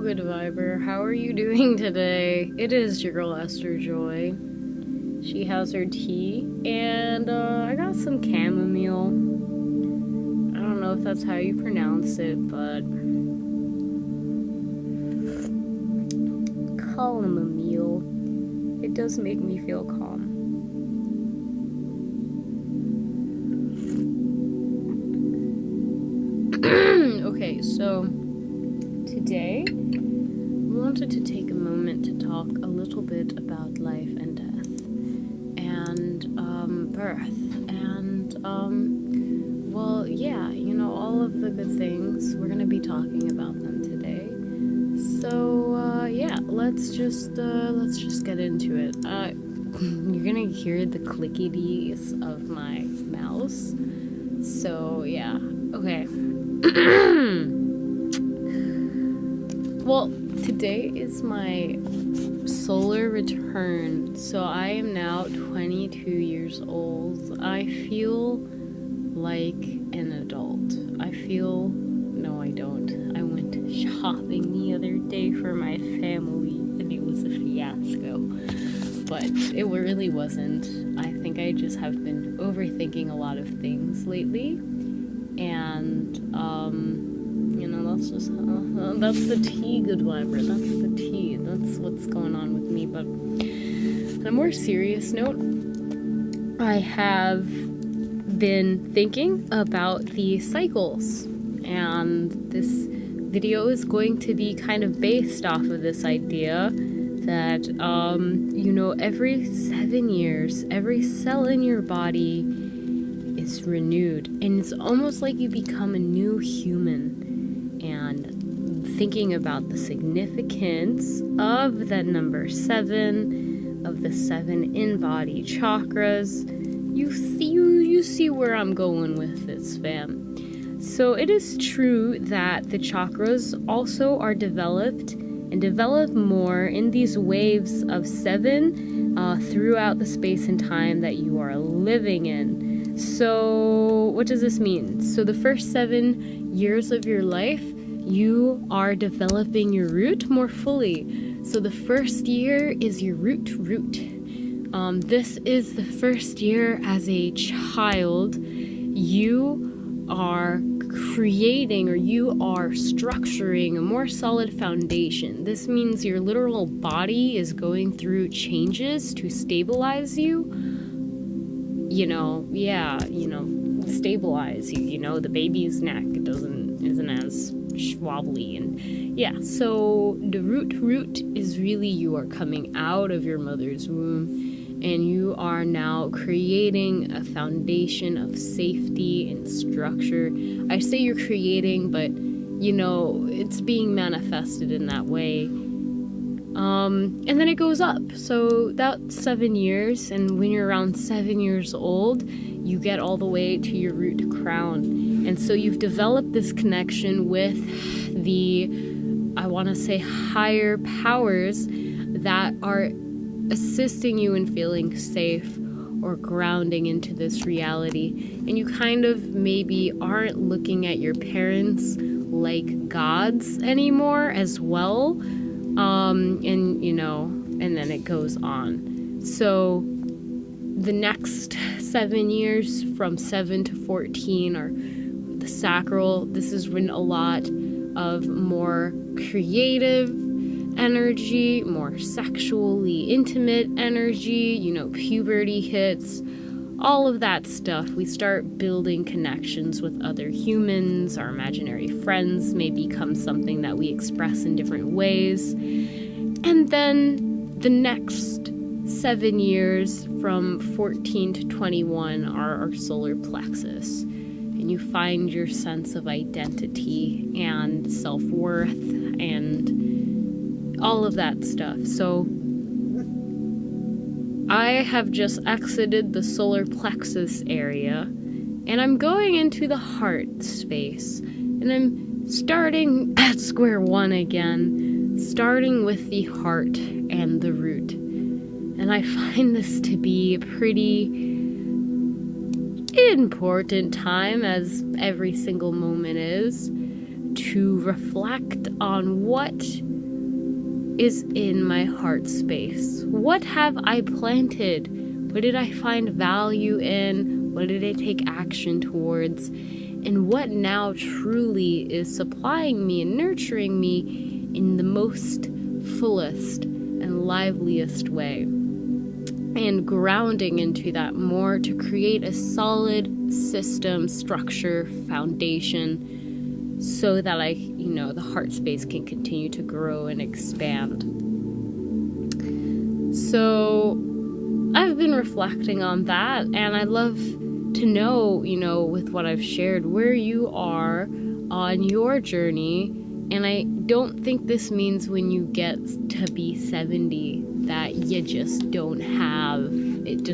good viber. How are you doing today? It is your girl Esther Joy. She has her tea, and I got some chamomile. I don't know if that's how you pronounce it, but chamomile. It does make me feel calm. Okay, so today we wanted to take a moment to talk a little bit about life and death and birth and well, yeah, you know, all of the good things. We're gonna be talking about them today. So yeah, let's just get into it. You're gonna hear the clickities of my mouse. So yeah, okay. Well, today is my solar return, so I am now 22 years old. I feel like an adult. No, I don't. I went shopping the other day for my family, and it was a fiasco. But it really wasn't. I think I just have been overthinking a lot of things lately. And, you know, that's the tea, good viber. That's the tea. That's what's going on with me. But on a more serious note, I have been thinking about the cycles. And this video is going to be kind of based off of this idea that, you know, every 7 years, every cell in your body is renewed, and it's almost like you become a new human. And thinking about the significance of that number 7, of the 7 in-body chakras, you see where I'm going with this, fam. So it is true that the chakras also are developed and develop more in these waves of 7 throughout the space and time that you are living in. So what does this mean? So the first 7 years of your life, you are developing your root more fully. So the first year is your root. This is the first year as a child. You are creating, or you are structuring a more solid foundation. This means your literal body is going through changes to stabilize you. Stabilize you. You know, the baby's neck isn't as wobbly, and yeah. So the root is really you are coming out of your mother's womb, and you are now creating a foundation of safety and structure. I say you're creating, but you know, it's being manifested in that way. And then it goes up. So that's 7 years, and when you're around 7 years old, you get all the way to your root crown. And so you've developed this connection with the, I want to say, higher powers that are assisting you in feeling safe or grounding into this reality. And you kind of maybe aren't looking at your parents like gods anymore as well. And you know, and then it goes on. So the next 7 years, from 7 to 14, are the sacral. This is when a lot of more creative energy, more sexually intimate energy, you know, puberty hits, all of that stuff. We start building connections with other humans. Our imaginary friends may become something that we express in different ways. And then the next 7 years, from 14 to 21, are our solar plexus. And you find your sense of identity and self-worth and all of that stuff. So I have just exited the solar plexus area, and I'm going into the heart space, and I'm starting at square one again, starting with the heart and the root. And I find this to be a pretty important time, as every single moment is, to reflect on what is in my heart space? What have I planted? What did I find value in? What did I take action towards? And what now truly is supplying me and nurturing me in the most fullest and liveliest way? And grounding into that more to create a solid system, structure, foundation, so that the heart space can continue to grow and expand. So I've been reflecting on that, and I'd love to know, with what I've shared, where you are on your journey. And I don't think this means when you get to be 70 that you just don't have, it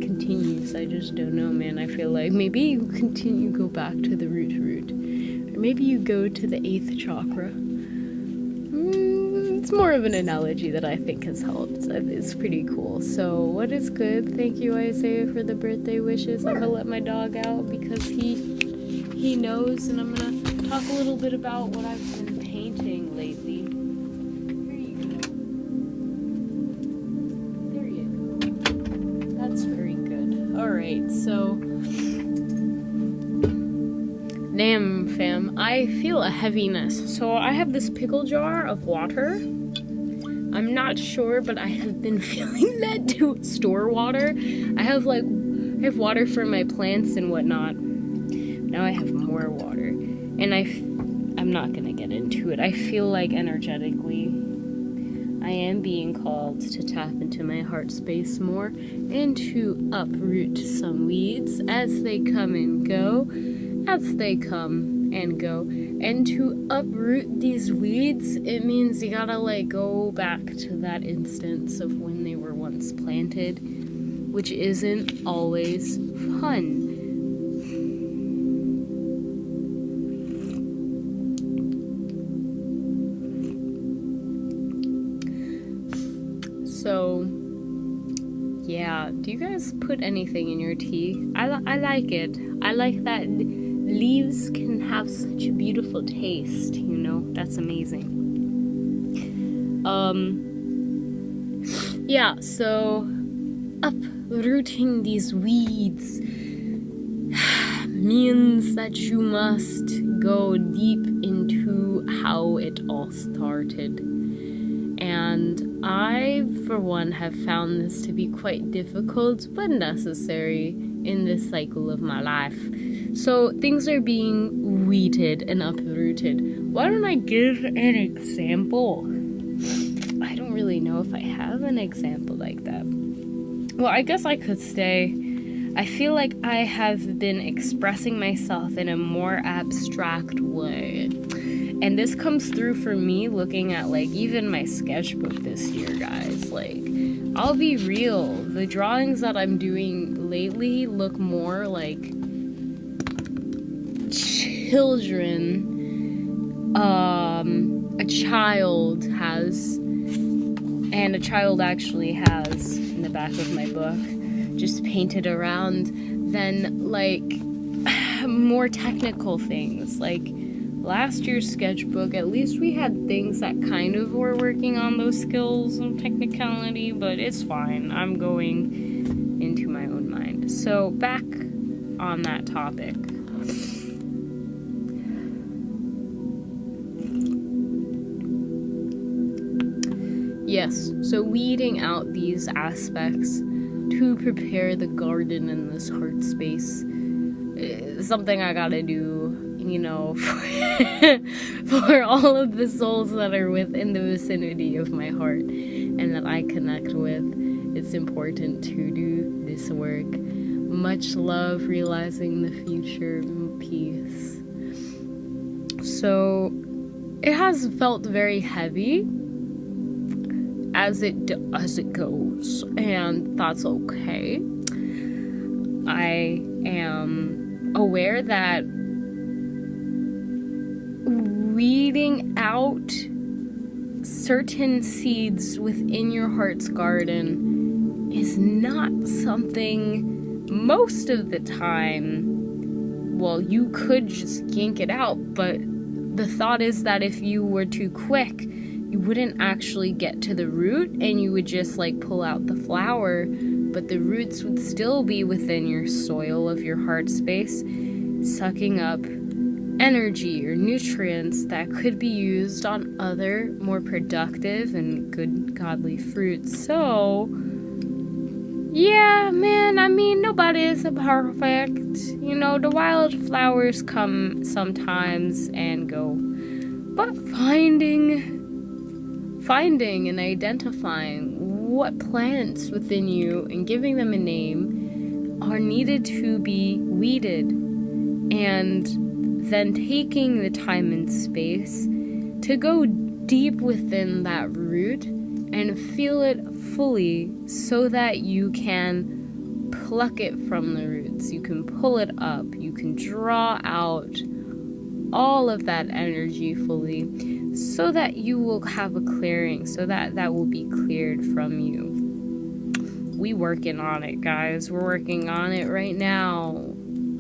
continues. I just don't know, man. I feel like maybe you go back to the root, or maybe you go to the 8th chakra. It's more of an analogy that I think has helped. It's pretty cool. So what is good? Thank you, Isaiah, for the birthday wishes. I'm gonna let my dog out because he knows, and I'm gonna talk a little bit about what I've been painting lately. Here you go. There you go. That's very good. Alright, so damn, fam, I feel a heaviness. So I have this pickle jar of water. I'm not sure, but I have been feeling that to store water. I have water for my plants and whatnot. Now I have more water. And I'm not gonna get into it. I feel like energetically I am being called to tap into my heart space more and to uproot some weeds as they come and go. And to uproot these weeds, it means you gotta go back to that instance of when they were once planted, which isn't always fun. So, yeah, do you guys put anything in your tea? I like it. I like that leaves can have such a beautiful taste, that's amazing. Yeah, so uprooting these weeds means that you must go deep into how it all started. And I, for one, have found this to be quite difficult but necessary in this cycle of my life. So things are being weeded and uprooted. Why don't I give an example? I don't really know if I have an example like that. Well, I guess I could say, I feel like I have been expressing myself in a more abstract way. And this comes through for me looking at even my sketchbook this year, guys. I'll be real. The drawings that I'm doing lately look more like children. A child has, and a child actually has in the back of my book, just painted around, than more technical things. Last year's sketchbook, at least we had things that kind of were working on those skills and technicality, but it's fine. I'm going into my own mind. So back on that topic. Yes, so weeding out these aspects to prepare the garden in this heart space is something I gotta do, for all of the souls that are within the vicinity of my heart and that I connect with. It's important to do this work. Much love, realizing the future, peace. So it has felt very heavy as it goes, and that's okay. I am aware that weeding out certain seeds within your heart's garden is not something most of the time, well, you could just yank it out, but the thought is that if you were too quick you wouldn't actually get to the root, and you would just like pull out the flower, but the roots would still be within your soil of your heart space, sucking up energy or nutrients that could be used on other more productive and good godly fruits. So yeah, man, I mean, nobody is perfect. You know, the wildflowers come sometimes and go. But finding and identifying what plants within you and giving them a name are needed to be weeded. And then taking the time and space to go deep within that root and feel it fully so that you can pluck it from the roots. You can pull it up. You can draw out all of that energy fully so that you will have a clearing, so that that will be cleared from you. We working on it, guys. We're working on it right now.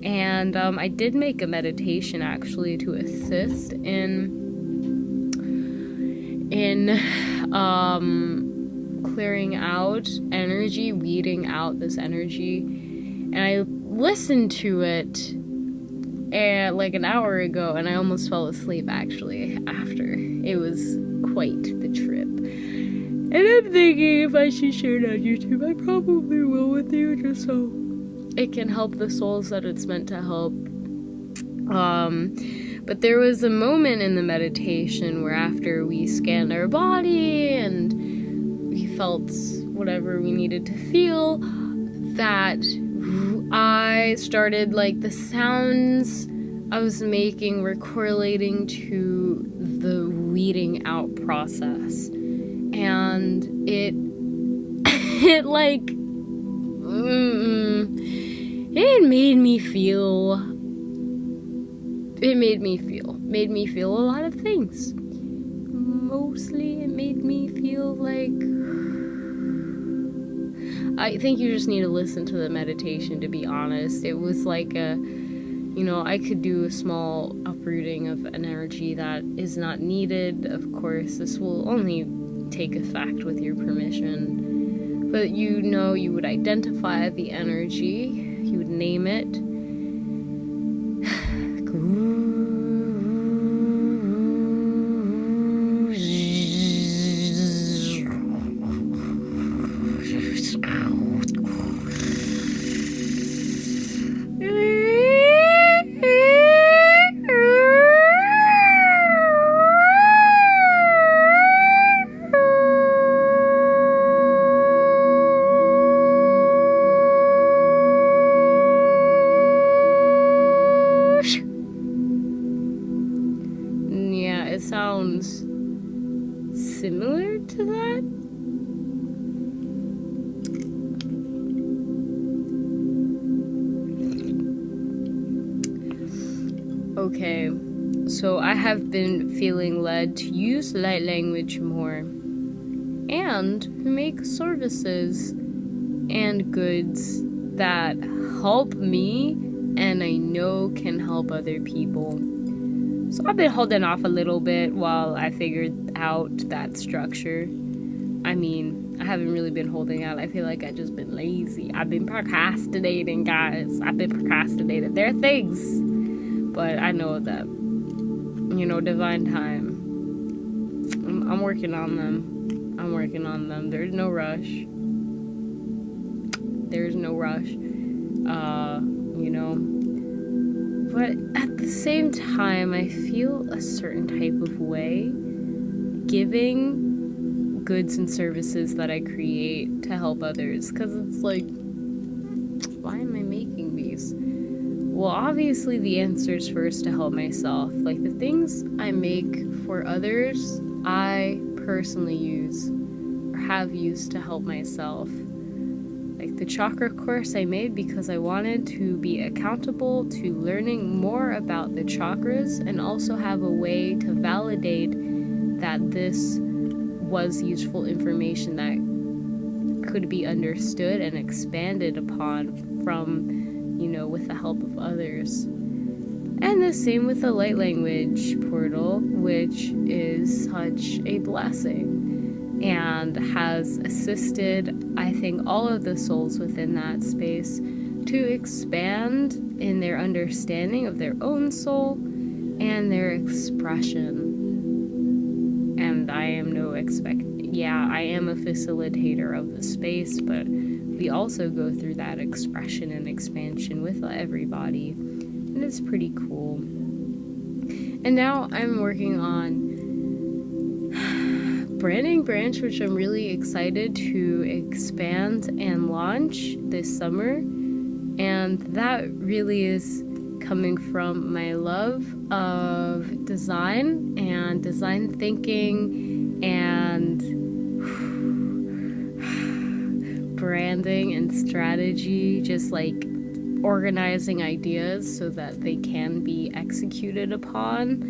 And I did make a meditation actually to assist in clearing out energy, weeding out this energy. And I listened to it like an hour ago, and I almost fell asleep actually after. It was quite the trip. And I'm thinking if I should share it on YouTube, I probably will with you, just so it can help the souls that it's meant to help. But there was a moment in the meditation where after we scanned our body and we felt whatever we needed to feel, that I started, like, the sounds I was making were correlating to the weeding out process. And it like, it made me feel a lot of things. Mostly it made me feel like, I think you just need to listen to the meditation, to be honest. It was like I could do a small uprooting of an energy that is not needed. Of course, this will only take effect with your permission. But you would identify the energy, you would name it. It sounds similar to that. Okay, so I have been feeling led to use light language more and to make services and goods that help me and I know can help other people. So I've been holding off a little bit while I figured out that structure. I mean, I haven't really been holding out. I feel like I've just been lazy. I've been procrastinating, guys. I've been procrastinating. There are things, but I know that, divine time. I'm working on them. There's no rush. But at the same time, I feel a certain type of way giving goods and services that I create to help others. Because it's like, why am I making these? Well, obviously the answer is first to help myself. Like, the things I make for others, I personally use or have used to help myself. Like the chakra course I made because I wanted to be accountable to learning more about the chakras and also have a way to validate that this was useful information that could be understood and expanded upon from, with the help of others. And the same with the light language portal, which is such a blessing and has assisted, I think, all of the souls within that space to expand in their understanding of their own soul and their expression. And I am I am a facilitator of the space, but we also go through that expression and expansion with everybody, and it's pretty cool. And now I'm working on branding branch, which I'm really excited to expand and launch this summer, and that really is coming from my love of design and design thinking and branding and strategy, just like organizing ideas so that they can be executed upon,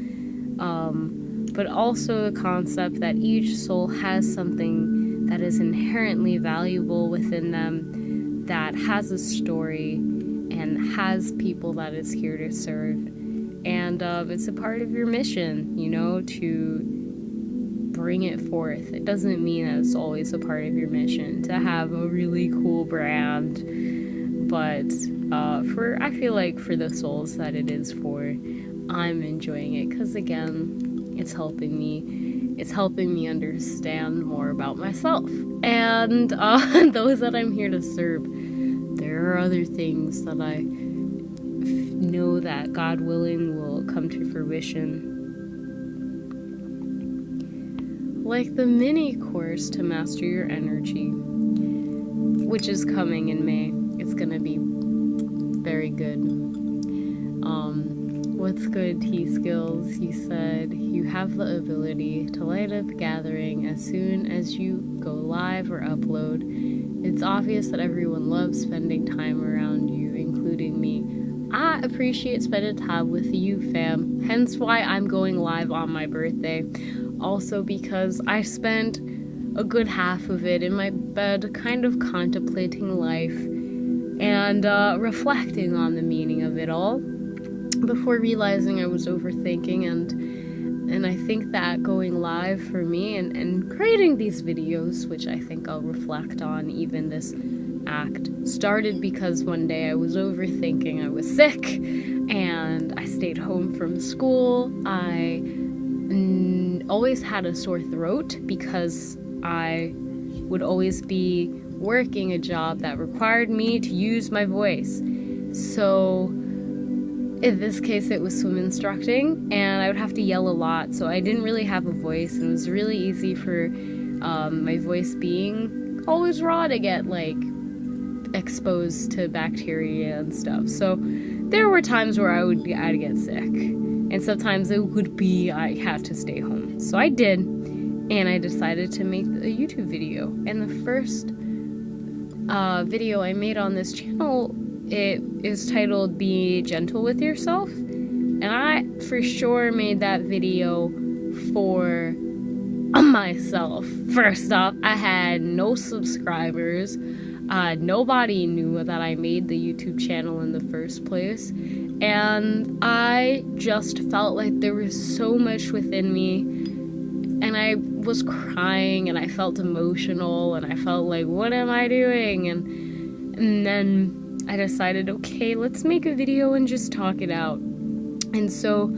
but also the concept that each soul has something that is inherently valuable within them, that has a story and has people that it's here to serve. And it's a part of your mission, to bring it forth. It doesn't mean that it's always a part of your mission to have a really cool brand, but I feel like for the souls that it is for, I'm enjoying it because, again, it's helping me understand more about myself and those that I'm here to serve. There are other things that I know that, God willing, will come to fruition. Like the mini course to master your energy, which is coming in May. It's gonna be very good. What's good, T-Skills? He said, you have the ability to light up gathering as soon as you go live or upload. It's obvious that everyone loves spending time around you, including me. I appreciate spending time with you, fam. Hence why I'm going live on my birthday. Also because I spent a good half of it in my bed kind of contemplating life and reflecting on the meaning of it all before realizing I was overthinking, and I think that going live for me and creating these videos, which I think I'll reflect on even this act, started because one day I was overthinking. I was sick and I stayed home from school. I always had a sore throat because I would always be working a job that required me to use my voice. So in this case, it was swim instructing, and I would have to yell a lot, so I didn't really have a voice, and it was really easy for my voice being always raw to get, exposed to bacteria and stuff. So there were times where I'd get sick, and sometimes it would be I had to stay home. So I did, and I decided to make a YouTube video, and the first video I made on this channel, it is titled Be Gentle With Yourself, and I for sure made that video for myself. First off, I had no subscribers. Nobody knew that I made the YouTube channel in the first place, and I just felt like there was so much within me, and I was crying, and I felt emotional, and I felt like, what am I doing? And then I decided, okay, let's make a video and just talk it out. And so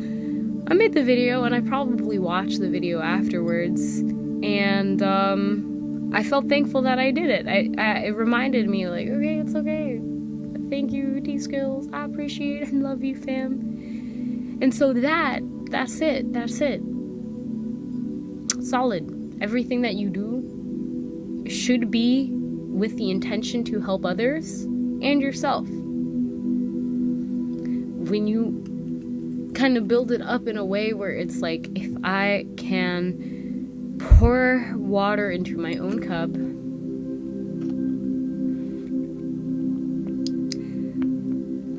I made the video, and I probably watched the video afterwards, and I felt thankful that I did it. It reminded me, okay, it's okay. Thank you, T-Skills. I appreciate and love you, fam. And so that's it. Solid. Everything that you do should be with the intention to help others and yourself. When you kind of build it up in a way where it's like, if I can pour water into my own cup,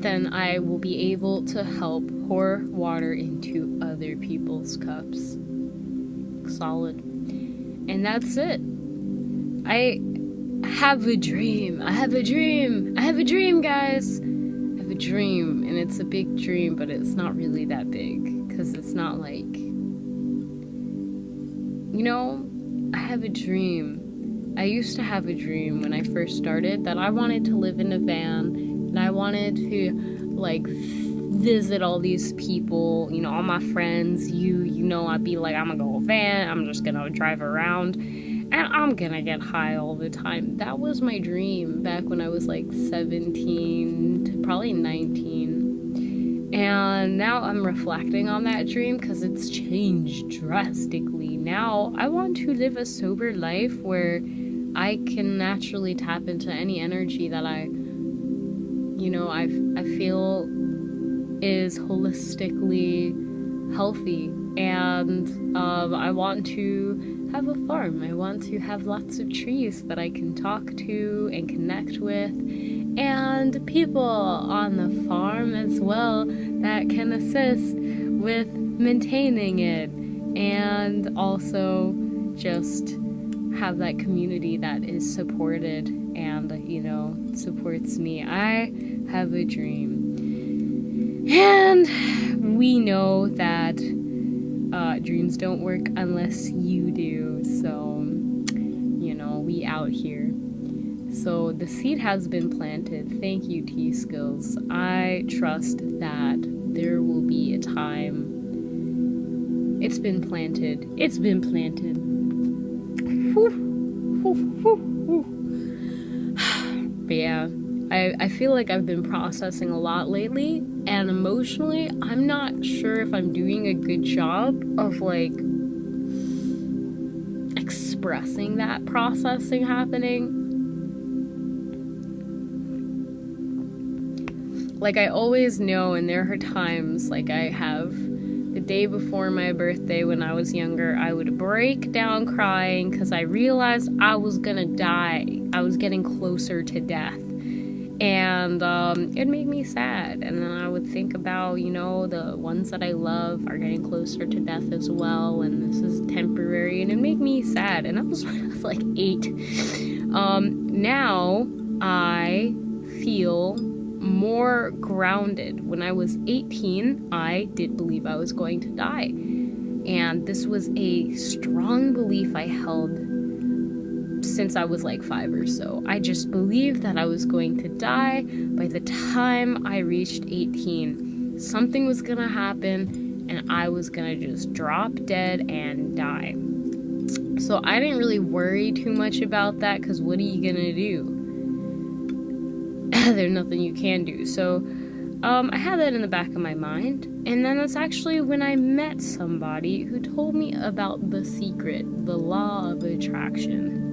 then I will be able to help pour water into other people's cups. Solid. And that's it. I have a dream, guys. I have a dream, and it's a big dream, but it's not really that big, because it's not like, I have a dream. I used to have a dream when I first started that I wanted to live in a van, and I wanted to, like, visit all these people, all my friends, I'd be like, I'm gonna go van, I'm just gonna drive around, and I'm gonna get high all the time. That was my dream back when I was like 17 to probably 19. And now I'm reflecting on that dream because it's changed drastically. Now I want to live a sober life where I can naturally tap into any energy that I feel is holistically healthy. And I want to have a farm. I want to have lots of trees that I can talk to and connect with, and people on the farm as well that can assist with maintaining it, and also just have that community that is supported and, supports me. I have a dream. And we know that dreams don't work unless you do. So, we out here. So the seed has been planted. Thank you, T-Skills. I trust that there will be a time. It's been planted. It's been planted. But yeah, I feel like I've been processing a lot lately, and emotionally, I'm not sure if I'm doing a good job of, like, expressing that processing happening. Like, I always know, and there are times, like, I have the day before my birthday when I was younger, I would break down crying because I realized I was gonna die. I was getting closer to death. And it'd make me sad. And then I would think about, the ones that I love are getting closer to death as well, and this is temporary, and it'd make me sad. And that was when I was like 8. Now I feel more grounded. When I was 18, I did believe I was going to die. And this was a strong belief I held since I was like 5 or so. I just believed that I was going to die by the time I reached 18. Something was gonna happen and I was gonna just drop dead and die. So I didn't really worry too much about that, because what are you gonna do? There's nothing you can do. So I had that in the back of my mind, and then that's actually when I met somebody who told me about the secret, the law of attraction.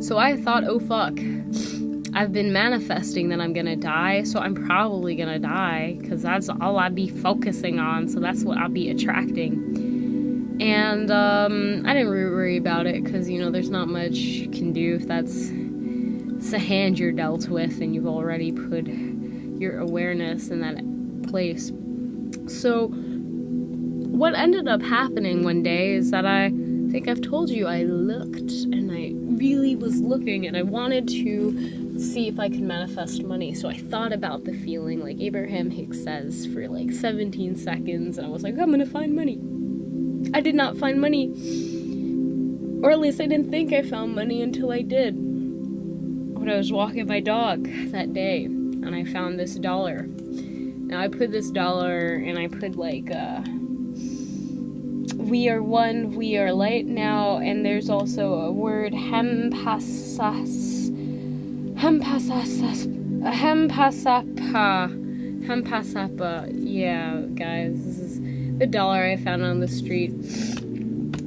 So I thought, oh fuck, I've been manifesting that I'm gonna die, so I'm probably gonna die, because that's all I'd be focusing on, so that's what I'll be attracting. And I didn't really worry about it, because, there's not much you can do if it's a hand you're dealt with and you've already put your awareness in that place. So what ended up happening one day is that I think I've told you I looked, and I really was looking, and I wanted to see if I could manifest money. So I thought about the feeling, like Abraham Hicks says, for like 17 seconds, and I was like, I'm gonna find money. I did not find money, or at least I didn't think I found money until I did. When I was walking my dog that day, and I found this $1. Now I put this $1, and I put like we are one, we are light now, and there's also a word, hempasapa. Yeah, guys, this is the $1 I found on the street.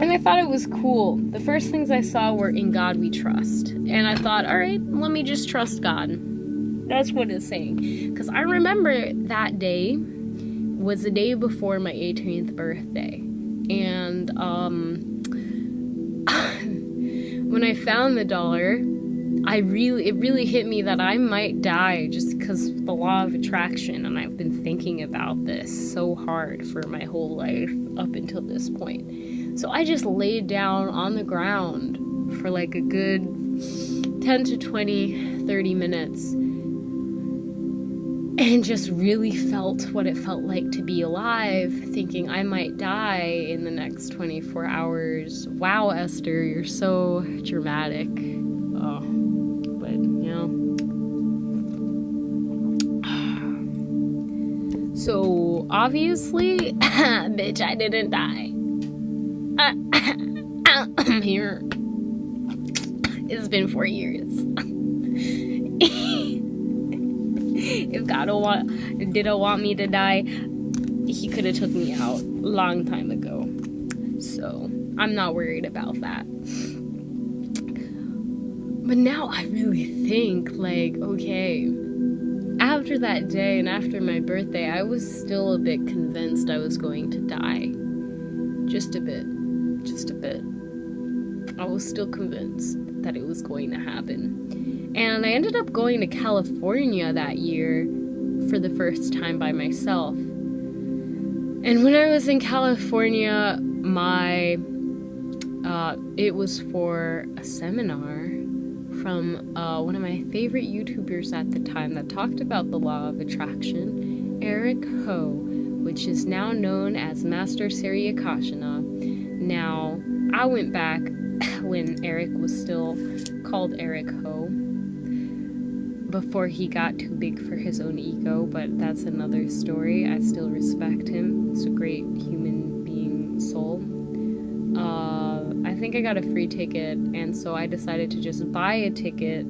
And I thought it was cool. The first things I saw were "In God We Trust." And I thought, all right, let me just trust God. That's what it's saying. Because I remember that day was the day before my 18th birthday. And when I found the $1, it really hit me that I might die just because of the law of attraction, and I've been thinking about this so hard for my whole life up until this point. So I just laid down on the ground for like a good 10 to 20, 30 minutes and just really felt what it felt like to be alive, thinking I might die in the next 24 hours. Wow, Esther, you're so dramatic. Oh, but, So, obviously, bitch, I didn't die. I'm here. It's been 4 years. If God didn't want me to die, he could have took me out a long time ago. So I'm not worried about that. But now I really think, like, okay, after that day and after my birthday, I was still a bit convinced I was going to die. Just a bit. I was still convinced that it was going to happen. And I ended up going to California that year for the first time by myself. And when I was in California, it was for a seminar from one of my favorite YouTubers at the time that talked about the law of attraction, Eric Ho, which is now known as Master Seriakashana. Now, I went back when Eric was still called Eric Ho, before he got too big for his own ego, but that's another story. I still respect him. He's a great human being soul. I think I got a free ticket, and so I decided to just buy a ticket,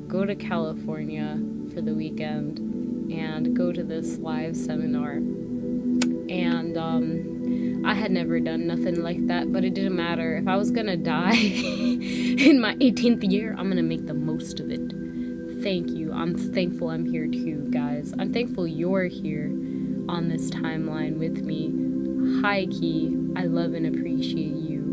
go to California for the weekend, and go to this live seminar. And I had never done nothing like that, but it didn't matter. If I was gonna die in my 18th year, I'm gonna make the most of it. Thank you. I'm thankful I'm here too, guys. I'm thankful you're here on this timeline with me. Hi, Key. I love and appreciate you.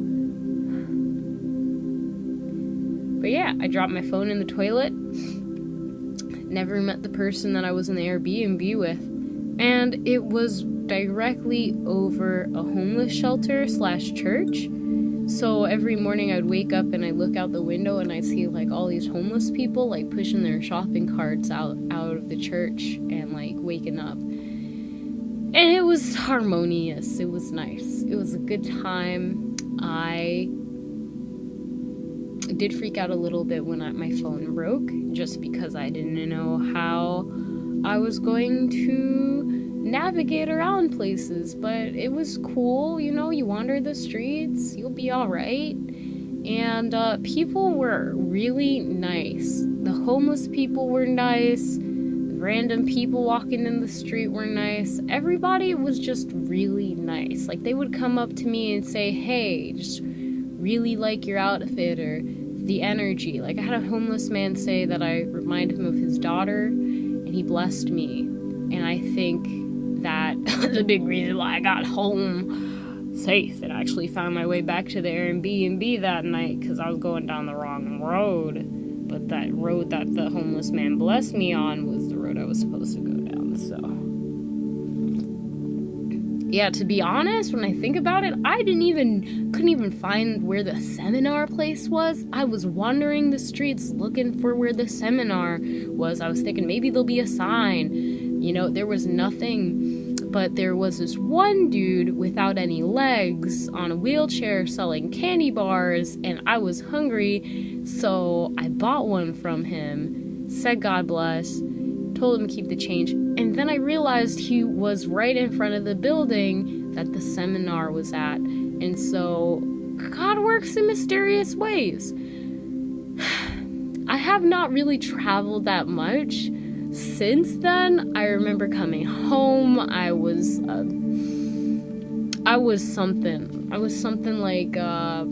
But yeah, I dropped my phone in the toilet. Never met the person that I was in the Airbnb with. And it was directly over a homeless shelter / church. So every morning I'd wake up and I look out the window and I see like all these homeless people like pushing their shopping carts out of the church and like waking up. And it was harmonious. It was nice. It was a good time. I did freak out a little bit when my phone broke, just because I didn't know how I was going to navigate around places, but it was cool. You wander the streets, you'll be all right. And people were really nice. The homeless people were nice. Random people walking in the street were nice. Everybody was just really nice. Like, they would come up to me and say, hey, just really like your outfit, or the energy. Like, I had a homeless man say that I remind him of his daughter, and he blessed me. And I think that was a big reason why I got home safe and actually found my way back to the Airbnb that night, because I was going down the wrong road. But that road that the homeless man blessed me on was the road I was supposed to go down. So yeah, to be honest, when I think about it, I couldn't even find where the seminar place was. I was wandering the streets looking for where the seminar was. I was thinking maybe there'll be a sign. There was nothing, but there was this one dude without any legs on a wheelchair selling candy bars, and I was hungry, so I bought one from him, said God bless, told him to keep the change, and then I realized he was right in front of the building that the seminar was at. And so God works in mysterious ways. I have not really traveled that much since then. I remember coming home. I was something like a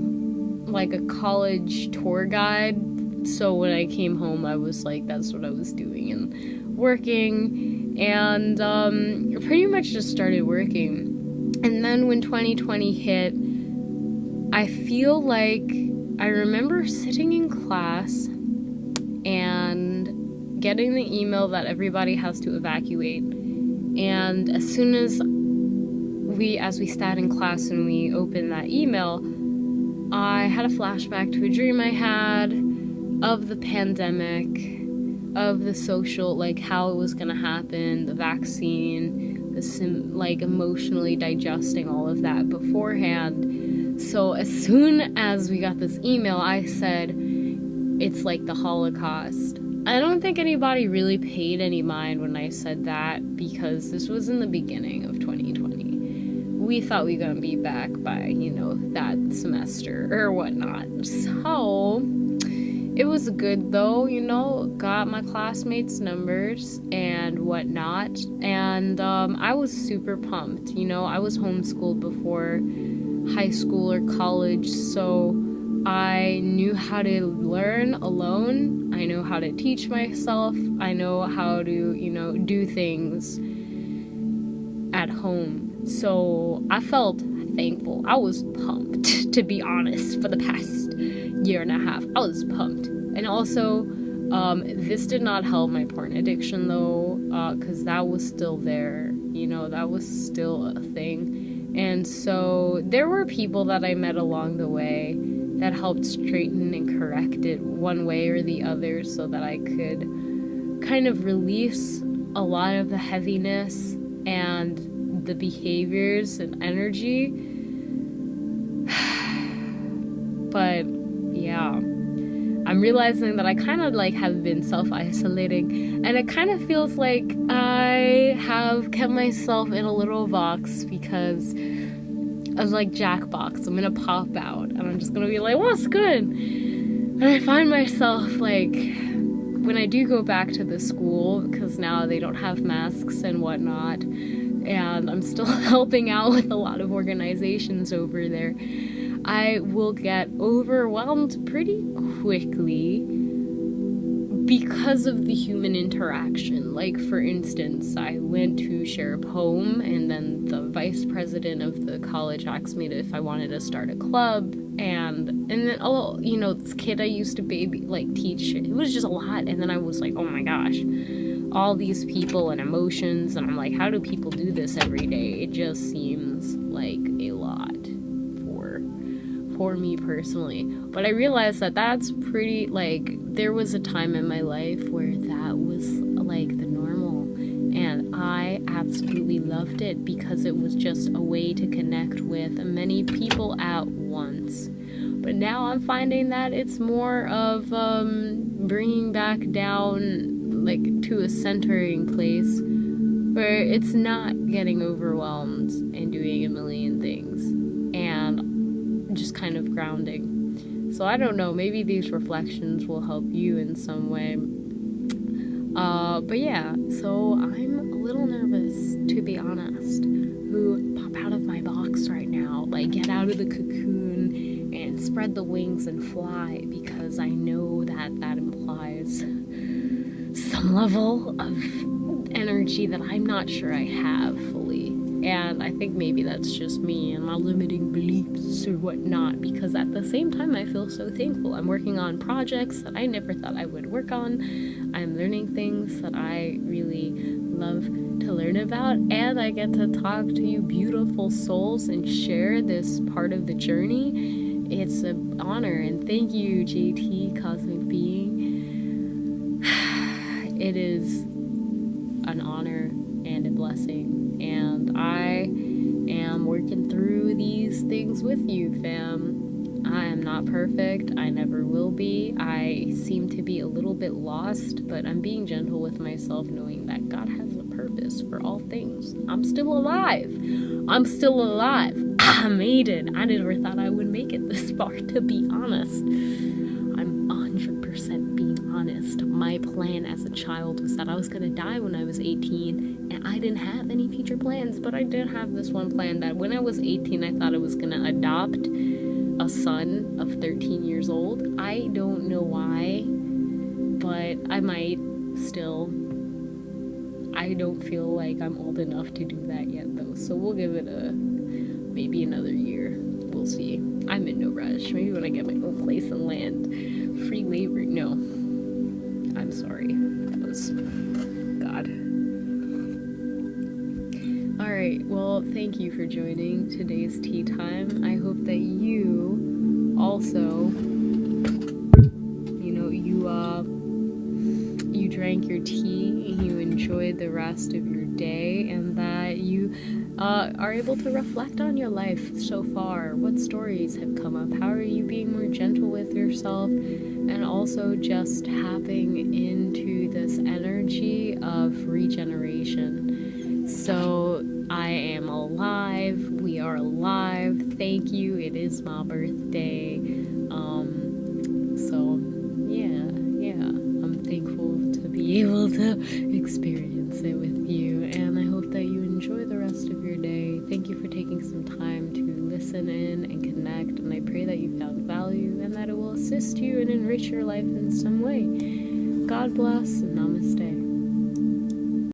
college tour guide. So when I came home, I was like, that's what I was doing and working, and pretty much just started working. And then when 2020 hit, I feel like I remember sitting in class and getting the email that everybody has to evacuate. And as soon as we sat in class and we opened that email, I had a flashback to a dream I had, of the pandemic, of the social, like how it was gonna happen, the vaccine, like emotionally digesting all of that beforehand. So as soon as we got this email, I said, it's like the Holocaust. I don't think anybody really paid any mind when I said that, because this was in the beginning of 2020. We thought we were gonna be back by, that semester or whatnot. So it was good though, got my classmates' numbers and whatnot. And I was super pumped. I was homeschooled before high school or college, so I knew how to learn alone. I know how to teach myself. I know how to, do things at home. So I felt thankful. I was pumped, to be honest, for the past year and a half. I was pumped. And also, this did not help my porn addiction though, because that was still there. That was still a thing. And so there were people that I met along the way that helped straighten and correct it one way or the other, so that I could kind of release a lot of the heaviness and the behaviors and energy. But yeah, I'm realizing that I kind of have been self-isolating, and it kind of feels like I have kept myself in a little box, because I was like Jackbox. I'm gonna pop out and I'm just gonna be like, what's good? And I find myself when I do go back to the school, because now they don't have masks and whatnot, and I'm still helping out with a lot of organizations over there, I will get overwhelmed pretty quickly because of the human interaction. Like, for instance, I went to share a poem, and then the vice president of the college asked me if I wanted to start a club, and then this kid I used to teach, it was just a lot. And then I was like, oh my gosh, all these people and emotions, and I'm like, how do people do this every day? It just seems like a lot for me personally. But I realized that that's pretty, there was a time in my life where that was the normal, and I absolutely loved it, because it was just a way to connect with many people at once. But now I'm finding that it's more of bringing back down to a centering place where it's not getting overwhelmed and doing a million things, and just kind of grounding. So I don't know, maybe these reflections will help you in some way. But yeah, so I'm a little nervous, to be honest, to pop out of my box right now, get out of the cocoon and spread the wings and fly, because I know that implies some level of energy that I'm not sure I have fully. And I think maybe that's just me and my limiting beliefs or whatnot, because at the same time I feel so thankful. I'm working on projects that I never thought I would work on. I'm learning things that I really love to learn about, and I get to talk to you beautiful souls and share this part of the journey. It's an honor, and thank you, JT Cosmic Being. It is an honor and a blessing, and I am working through these things with you, fam. I am not perfect. I never will be. I seem to be a little bit lost, but I'm being gentle with myself, knowing that God has a purpose for all things. I'm still alive. I made it. I never thought I would make it this far, to be honest. I'm 100% being honest. My plan as a child was that I was going to die when I was 18, and I didn't have any future plans, but I did have this one plan that when I was 18, I thought I was going to adopt a son of 13 years old. I don't know why, but I might still. I don't feel like I'm old enough to do that yet, though, so we'll give it maybe another year. We'll see. I'm in no rush. Maybe when I get my own place and land. Free labor. No. I'm sorry. That was God. Alright, well, thank you for joining today's tea time. I hope that you also, you drank your tea, you enjoyed the rest of your day, and that you are able to reflect on your life so far. What stories have come up? How are you being more gentle with yourself? And also just tapping into this energy of regeneration. So I am alive. We are alive. Thank you. It is my birthday. So yeah. I'm thankful to be able to experience it with you, and I hope that you enjoy the rest of your day. Thank you for taking some time to listen in and connect, and I pray that you found value and that it will assist you and enrich your life in some way. God bless. Namaste.